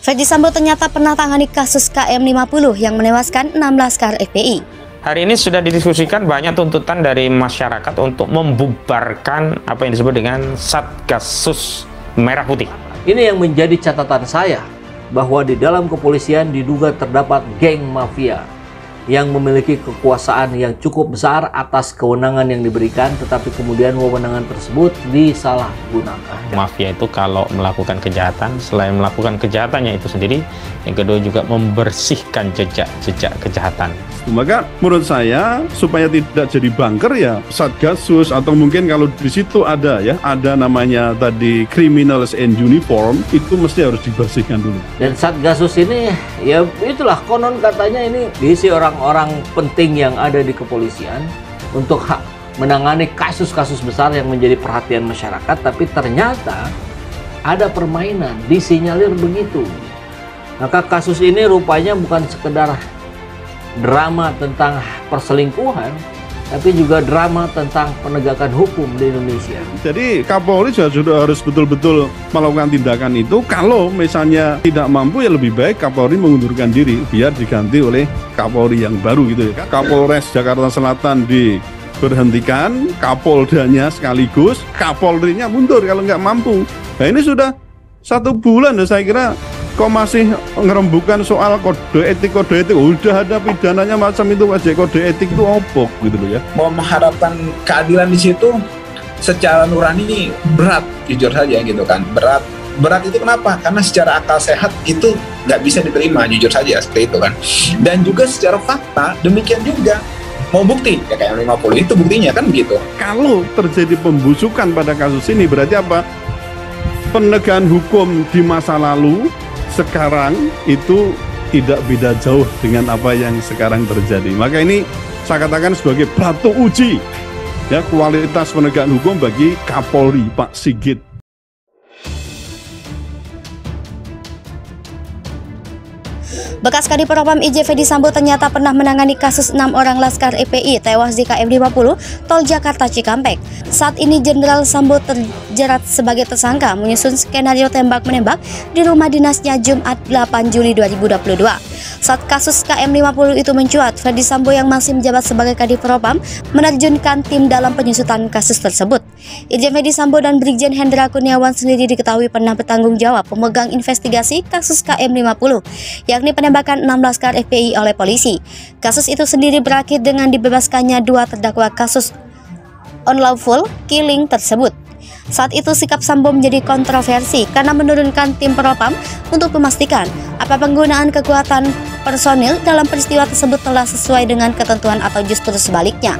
Ferdi Sambo ternyata pernah tangani kasus KM50 yang menewaskan 6 laskar FPI. Hari ini sudah didiskusikan banyak tuntutan dari masyarakat untuk membubarkan apa yang disebut dengan Satgasus Merah Putih. Ini yang menjadi catatan saya, bahwa di dalam kepolisian diduga terdapat geng mafia yang memiliki kekuasaan yang cukup besar atas kewenangan yang diberikan, tetapi kemudian wewenangan tersebut disalahgunakan. Mafia itu kalau melakukan kejahatan, selain melakukan kejahatannya itu sendiri, yang kedua juga membersihkan jejak-jejak kejahatan. Maka menurut saya supaya tidak jadi bunker ya Satgasus, atau mungkin kalau di situ ada namanya tadi criminals in uniform, itu mesti harus dibersihkan dulu. Dan Satgasus ini ya itulah konon katanya ini diisi orang-orang penting yang ada di kepolisian untuk menangani kasus-kasus besar yang menjadi perhatian masyarakat, tapi ternyata ada permainan, disinyalir begitu. Maka kasus ini rupanya bukan sekedar drama tentang perselingkuhan, tapi juga drama tentang penegakan hukum di Indonesia. Jadi Kapolri sudah harus betul-betul melakukan tindakan itu. Kalau misalnya tidak mampu, ya lebih baik Kapolri mengundurkan diri biar diganti oleh Kapolri yang baru gitu ya. Kapolres Jakarta Selatan diberhentikan, Kapoldanya sekaligus, Kapolrinya mundur kalau nggak mampu. Nah ini sudah 1 bulan saya kira. Kok masih ngerembukan soal kode etik? Udah ada pidananya macam itu aja, kode etik itu opok gitu loh ya. Mau mengharapkan keadilan di situ secara nurani berat, jujur saja gitu kan. Berat itu kenapa? Karena secara akal sehat itu nggak bisa diterima, jujur saja seperti itu kan. Dan juga secara fakta demikian juga. Mau bukti ya kayak 50 itu buktinya kan begitu. Kalau terjadi pembusukan pada kasus ini berarti apa? Penegakan hukum di masa lalu sekarang itu tidak beda jauh dengan apa yang sekarang terjadi. Maka ini saya katakan sebagai batu uji ya kualitas penegakan hukum bagi Kapolri Pak Sigit. Bekas Kadif Propam IJ Ferdi Sambo ternyata pernah menangani kasus 6 orang laskar FPI tewas di KM50 Tol Jakarta Cikampek. Saat ini Jenderal Sambo terjerat sebagai tersangka menyusun skenario tembak-menembak di rumah dinasnya Jumat 8 Juli 2022. Saat kasus KM50 itu mencuat, Ferdi Sambo yang masih menjabat sebagai Kadif Propam menerjunkan tim dalam penyusutan kasus tersebut. Irjen Ferdi Sambo dan Brigjen Hendra Kurniawan sendiri diketahui pernah bertanggung jawab pemegang investigasi kasus KM50, yakni penembakan 6 laskar FPI oleh polisi. Kasus itu sendiri berakhir dengan dibebaskannya 2 terdakwa kasus unlawful killing tersebut. Saat itu sikap Sambo menjadi kontroversi karena menurunkan tim Propam untuk memastikan apa penggunaan kekuatan personil dalam peristiwa tersebut telah sesuai dengan ketentuan atau justru sebaliknya.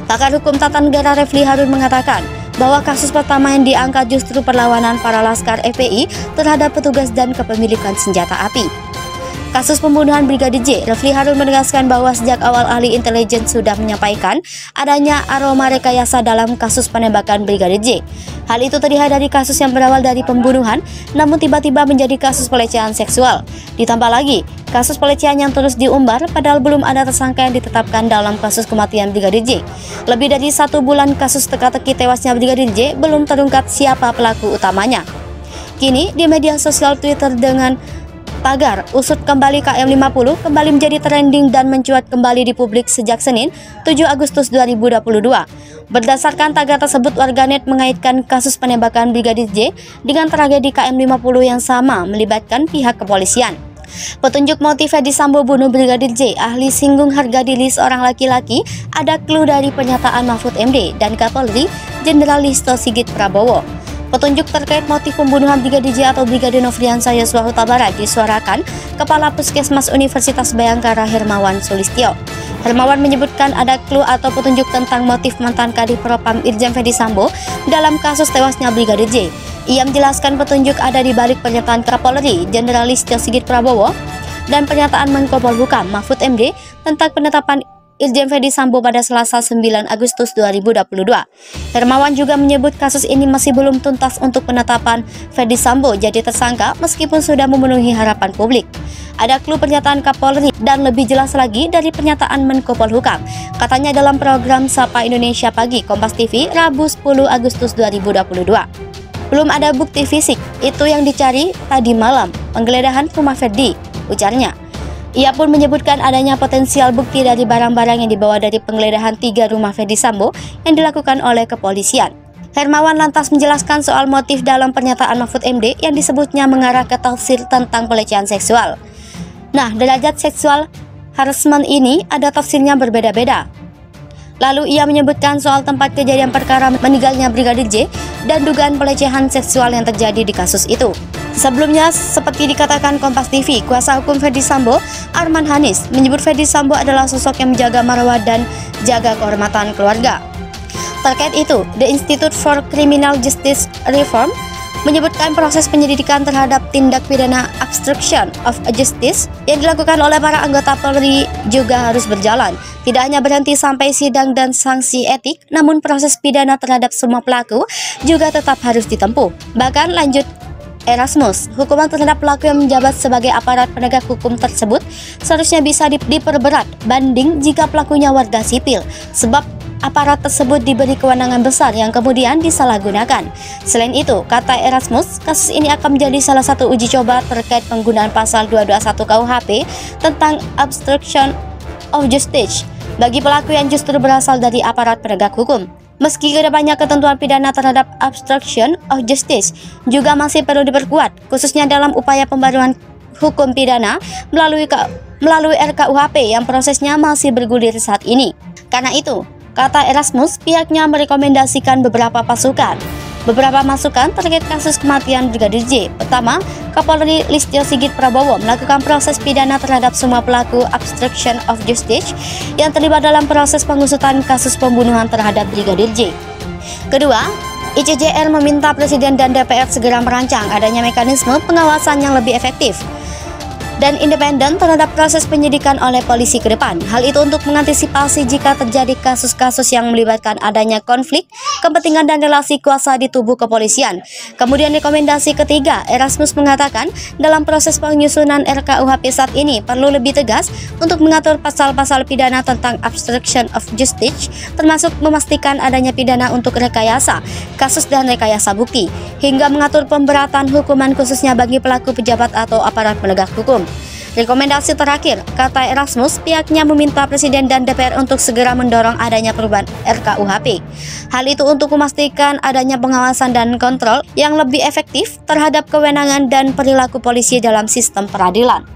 Pakar Hukum Tata Negara Refli Harun mengatakan bahwa kasus pertama yang diangkat justru perlawanan para laskar FPI terhadap petugas dan kepemilikan senjata api. Kasus pembunuhan Brigadir J, Refli Harun menegaskan bahwa sejak awal ahli intelijen sudah menyampaikan adanya aroma rekayasa dalam kasus penembakan Brigadir J. Hal itu terlihat dari kasus yang berawal dari pembunuhan, namun tiba-tiba menjadi kasus pelecehan seksual. Ditambah lagi, kasus pelecehan yang terus diumbar padahal belum ada tersangka yang ditetapkan dalam kasus kematian Brigadir J. Lebih dari 1 bulan kasus teka-teki tewasnya Brigadir J belum terungkap siapa pelaku utamanya. Kini di media sosial Twitter dengan tagar usut kembali KM50 kembali menjadi trending dan mencuat kembali di publik sejak Senin 7 Agustus 2022. Berdasarkan tagar tersebut, warganet mengaitkan kasus penembakan Brigadir J dengan tragedi KM50 yang sama melibatkan pihak kepolisian. Petunjuk motif Ferdi Sambo bunuh Brigadir J, ahli singgung harga diri seorang laki-laki, ada clue dari pernyataan Mahfud MD dan Kapolri Jenderal Listio Sigit Prabowo. Petunjuk terkait motif pembunuhan Brigadir J atau Brigadir Nofriansah Yosua Huta Barat disuarakan Kepala Puskesmas Universitas Bhayangkara Hermawan Sulistyo. Hermawan menyebutkan ada clue atau petunjuk tentang motif mantan Kadif Propam Irjen Ferdi Sambo dalam kasus tewasnya Brigadir J. Ia menjelaskan petunjuk ada di balik pernyataan Kapolri Jenderal Listio Sigit Prabowo dan pernyataan Menko Polhukam Mahfud MD tentang penetapan Irjen Ferdi Sambo pada Selasa 9 Agustus 2022. Hermawan juga menyebut kasus ini masih belum tuntas untuk penetapan Ferdi Sambo jadi tersangka meskipun sudah memenuhi harapan publik. Ada clue pernyataan Kapolri dan lebih jelas lagi dari pernyataan Menko Polhukam. Katanya dalam program Sapa Indonesia Pagi Kompas TV Rabu 10 Agustus 2022. Belum ada bukti fisik, itu yang dicari tadi malam, penggeledahan rumah Ferdi, ujarnya. Ia pun menyebutkan adanya potensial bukti dari barang-barang yang dibawa dari penggeledahan 3 rumah Ferdi Sambo yang dilakukan oleh kepolisian. Hermawan lantas menjelaskan soal motif dalam pernyataan Mahfud MD yang disebutnya mengarah ke tafsir tentang pelecehan seksual. Nah, derajat seksual harassment ini ada tafsirnya berbeda-beda. Lalu ia menyebutkan soal tempat kejadian perkara meninggalnya Brigadir J dan dugaan pelecehan seksual yang terjadi di kasus itu. Sebelumnya, seperti dikatakan Kompas TV, kuasa hukum Ferdi Sambo, Arman Hanis, menyebut Ferdi Sambo adalah sosok yang menjaga marwah dan jaga kehormatan keluarga. Terkait itu, The Institute for Criminal Justice Reform menyebutkan proses penyelidikan terhadap tindak pidana obstruction of justice yang dilakukan oleh para anggota Polri juga harus berjalan. Tidak hanya berhenti sampai sidang dan sanksi etik, namun proses pidana terhadap semua pelaku juga tetap harus ditempuh. Bahkan lanjut Erasmus, hukuman terhadap pelaku yang menjabat sebagai aparat penegak hukum tersebut seharusnya bisa diperberat banding jika pelakunya warga sipil, sebab aparat tersebut diberi kewenangan besar yang kemudian disalahgunakan. Selain itu, kata Erasmus, kasus ini akan menjadi salah satu uji coba terkait penggunaan pasal 221 KUHP tentang obstruction of justice bagi pelaku yang justru berasal dari aparat penegak hukum. Meski kedepannya ketentuan pidana terhadap obstruction of justice juga masih perlu diperkuat, khususnya dalam upaya pembaruan hukum pidana melalui RKUHP yang prosesnya masih bergulir saat ini. Karena itu, kata Erasmus, pihaknya merekomendasikan beberapa masukan terkait kasus kematian Brigadir J. Pertama, Kapolri Listio Sigit Prabowo melakukan proses pidana terhadap semua pelaku obstruction of justice yang terlibat dalam proses pengusutan kasus pembunuhan terhadap Brigadir J. Kedua, ICJR meminta Presiden dan DPR segera merancang adanya mekanisme pengawasan yang lebih efektif dan independen terhadap proses penyidikan oleh polisi ke depan. Hal itu untuk mengantisipasi jika terjadi kasus-kasus yang melibatkan adanya konflik, kepentingan dan relasi kuasa di tubuh kepolisian. Kemudian rekomendasi ketiga, Erasmus mengatakan dalam proses penyusunan RKUHP saat ini perlu lebih tegas untuk mengatur pasal-pasal pidana tentang obstruction of justice, termasuk memastikan adanya pidana untuk rekayasa kasus dan rekayasa bukti, hingga mengatur pemberatan hukuman khususnya bagi pelaku pejabat atau aparat penegak hukum. Rekomendasi terakhir, kata Erasmus, pihaknya meminta Presiden dan DPR untuk segera mendorong adanya perubahan RKUHP. Hal itu untuk memastikan adanya pengawasan dan kontrol yang lebih efektif terhadap kewenangan dan perilaku polisi dalam sistem peradilan.